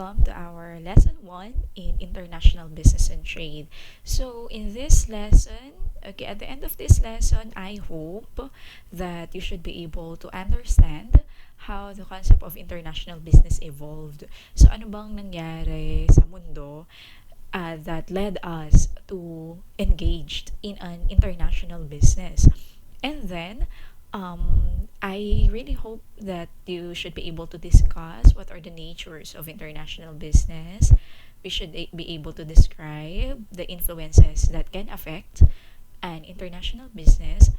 welcome to our lesson 1 in international business and trade. So, in this lesson, okay, at the end of this lesson, I hope that you should be able to understand how the concept of international business evolved. So, ano bang nangyari sa mundo that led us to engaged in an international business? And then, I really hope that you should be able to discuss what are the natures of international business. We should be able to describe the influences that can affect an international business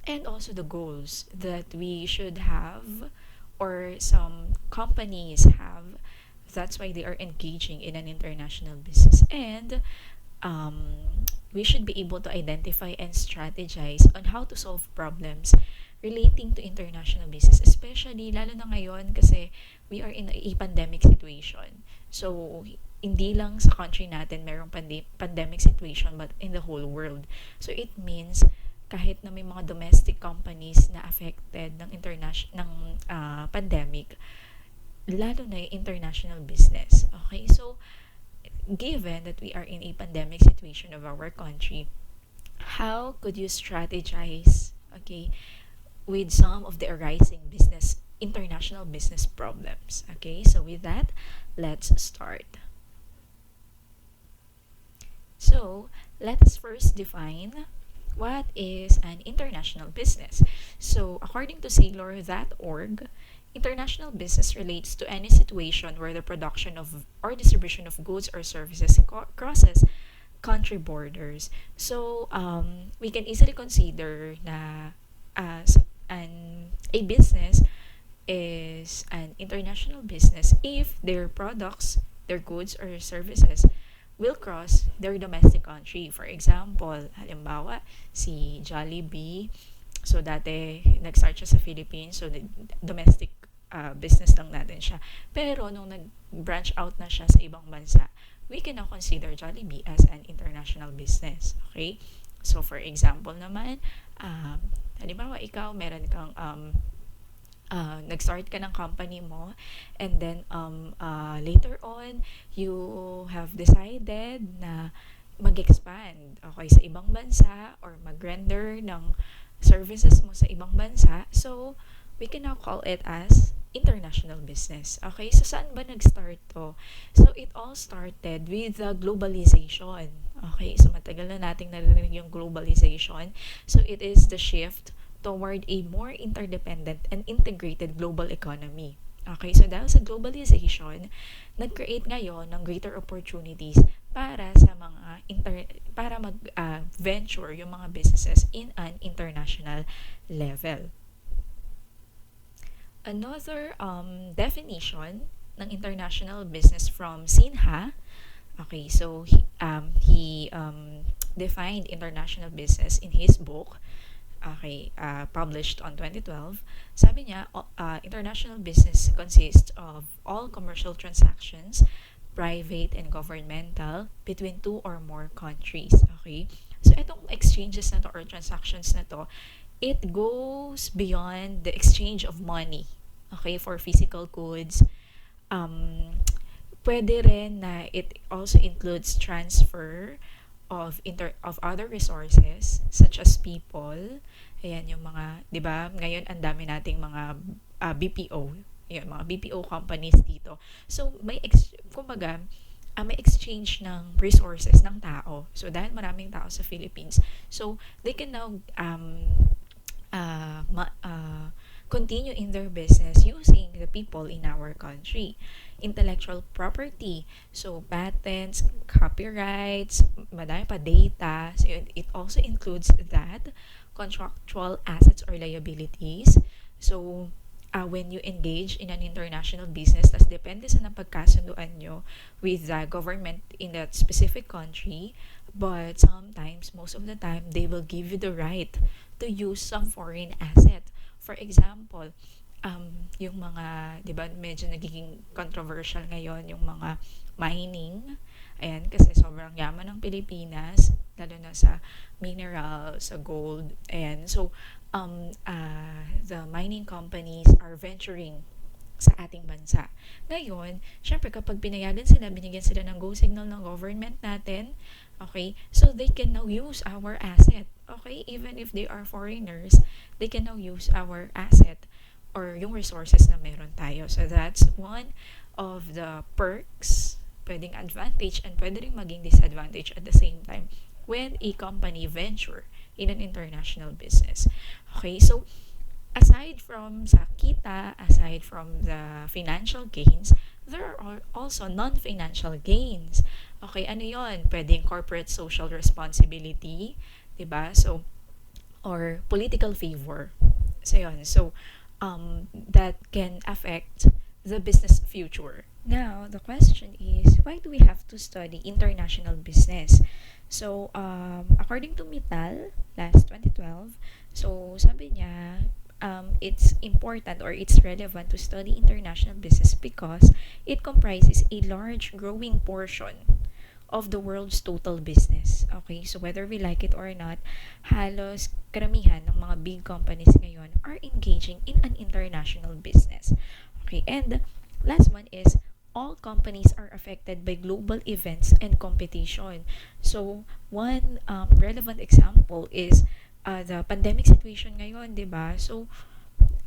and also the goals that we should have or some companies have. That's why they are engaging in an international business. And we should be able to identify and strategize on how to solve problems relating to international business, especially lalo na ngayon kasi we are in a pandemic situation. So, hindi lang sa country natin merong pandemic situation but in the whole world. So, it means kahit na may mga domestic companies na affected ng pandemic, lalo na yung international business. Okay? So, given that we are in a pandemic situation of our country, how could you strategize, okay, with some of the arising international business problems? Okay, so with that, let's start. So, let us first define what is an international business. So, according to Sailor.org, international business relates to any situation where the production of or distribution of goods or services crosses country borders. So, we can easily consider na as a business is an international business if their products, their goods or services will cross their domestic country. For example, halimbawa, si Jollibee, so dati nag-start siya sa Philippines, so domestic business lang natin siya. Pero nung nag-branch out na siya sa ibang bansa, we can now consider Jollibee as an international business. Okay? So, for example naman, halimbawa ikaw, meron kang nag-start ka ng company mo and then later on, you have decided na mag-expand, okay, sa ibang bansa or mag-render ng services mo sa ibang bansa. So, we can now call it as international business. Okay, so saan ba nag-start to? So, it all started with the globalization. Okay, so matagal na nating narinig yung globalization. So, it is the shift toward a more interdependent and integrated global economy. Okay, so dahil sa globalization, nag-create ngayon ng greater opportunities para sa para mag-venture yung mga businesses in an international level. Another definition ng international business from Sinha, okay, so he defined international business in his book, okay, published on 2012. Sabi niya, international business consists of all commercial transactions, private and governmental, between two or more countries. Okay? So, itong exchanges na to or transactions na to, it goes beyond the exchange of money, okay, for physical goods. Pwede rin na it also includes transfer of other resources such as people. Ayan yung mga, 'di ba? Ngayon ang dami nating mga BPO, yung mga BPO companies dito. So kumbaga, may exchange ng resources ng tao. So dahil maraming tao sa Philippines, so they can now continue in their business using the people in our country. Intellectual property, so patents, copyrights, madami pa data. So it also includes that contractual assets or liabilities. So when you engage in an international business, tas depende sa napagkasunduan nyo with the government in that specific country, but sometimes, most of the time, they will give you the right to use some foreign asset. For example, yung mga, di ba, medyo nagiging controversial ngayon yung mga mining. Ayan, kasi sobrang yaman ng Pilipinas, lalo na sa mineral, sa gold. Ayan, so, the mining companies are venturing sa ating bansa. Ngayon, syempre kapag pinayagan sila, binigyan sila ng go signal ng government natin, okay, so they can now use our asset. Okay, even if they are foreigners, they can now use our asset or yung resources na meron tayo. So that's one of the perks, pwedeng advantage and pwede rin maging disadvantage at the same time when a company venture in an international business. Okay, so aside from sa kita, aside from the financial gains, there are also non-financial gains. Okay, ano yon? Pwedeng corporate social responsibility, 'di ba? So, or political favor. So, yun. So, that can affect the business future. Now, the question is, why do we have to study international business? So, according to Mittal, last 2012, so sabi niya, it's important or it's relevant to study international business because it comprises a large growing portion of the world's total business. Okay, so whether we like it or not, halos karamihan ng mga big companies ngayon are engaging in an international business. Okay, and last one is all companies are affected by global events and competition. So, one relevant example is the pandemic situation ngayon, 'di ba? So,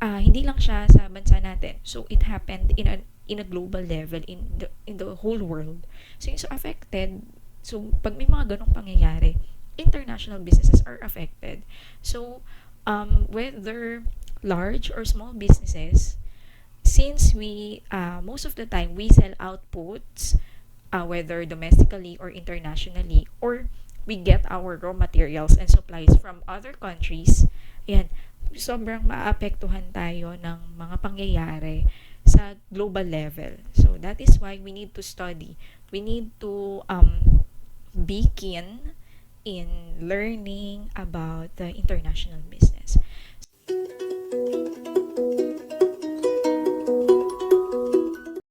hindi lang siya sa bansa natin. So, it happened in a global level in the whole world. So, yung so affected, so pag may mga ganong pangyayari, international businesses are affected. So, whether large or small businesses, since we most of the time we sell outputs, whether domestically or internationally, or we get our raw materials and supplies from other countries, yan, sobrang maapektuhan tayo ng mga pangyayari sa global level. So, that is why we need to study. We need to be keen in learning about the international business.